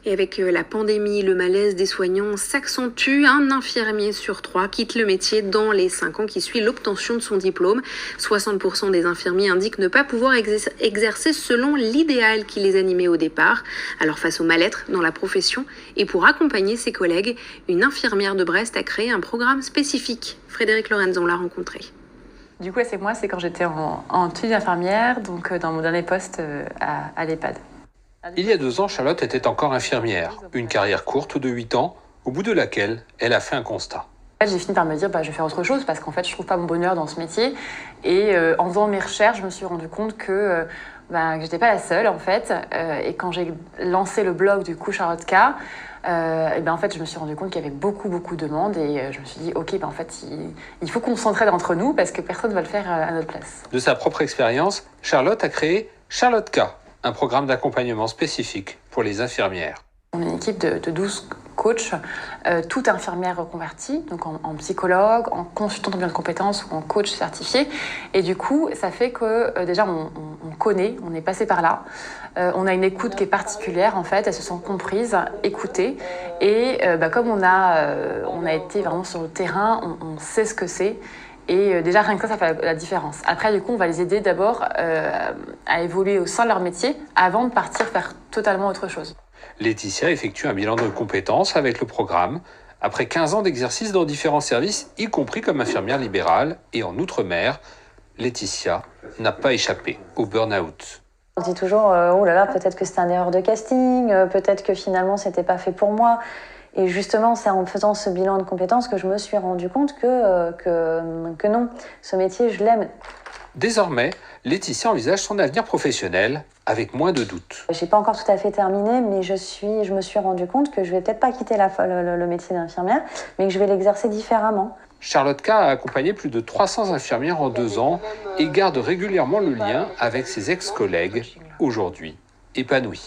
Et avec la pandémie, le malaise des soignants s'accentue. Un infirmier sur 3 quitte le métier dans les 5 ans qui suivent l'obtention de son diplôme. 60% des infirmiers indiquent ne pas pouvoir exercer selon l'idéal qui les animait au départ. Alors face au mal-être dans la profession et pour accompagner ses collègues, une infirmière de Brest a créé un programme spécifique. Frédéric Lorenz, on l'a rencontré. Du coup, c'est quand j'étais en tenue d'infirmière, donc dans mon dernier poste à l'EHPAD. Il y a 2 ans, Charlotte était encore infirmière. Une carrière courte de 8 ans, au bout de laquelle elle a fait un constat. J'ai fini par me dire je vais faire autre chose parce qu'en fait je trouve pas mon bonheur dans ce métier. Et en faisant mes recherches, je me suis rendu compte que j'étais pas la seule en fait. Et quand j'ai lancé le blog du coup Charlotte K, en fait je me suis rendu compte qu'il y avait beaucoup de demandes et je me suis dit ok en fait il faut qu'on s'entraide entre nous parce que personne va le faire à notre place. De sa propre expérience, Charlotte a créé Charlotte K, un programme d'accompagnement spécifique pour les infirmières. On est une équipe de 12 coachs, toutes infirmières reconverties, donc en psychologue, en consultante en bilan de compétences ou en coach certifié. Et du coup, ça fait que déjà on connaît, on est passé par là. On a une écoute qui est particulière en fait, elles se sentent comprises, écoutées. Et comme on a été vraiment sur le terrain, on sait ce que c'est. Et déjà, rien que ça fait la différence. Après, du coup, on va les aider d'abord à évoluer au sein de leur métier avant de partir faire totalement autre chose. Laetitia effectue un bilan de compétences avec le programme, après 15 ans d'exercice dans différents services, y compris comme infirmière libérale et en Outre-mer. Laetitia n'a pas échappé au burn-out. On dit toujours oh là là, peut-être que c'était une erreur de casting, peut-être que finalement c'était pas fait pour moi. Et justement, c'est en faisant ce bilan de compétences que je me suis rendu compte que non, ce métier, je l'aime. Désormais, Laetitia envisage son avenir professionnel avec moins de doutes. J'ai pas encore tout à fait terminé, mais je me suis rendu compte que je vais peut-être pas quitter le métier d'infirmière, mais que je vais l'exercer différemment. Charlotte K a accompagné plus de 300 infirmières en 2 ans et garde régulièrement le lien avec ses ex-collègues, aujourd'hui épanouis.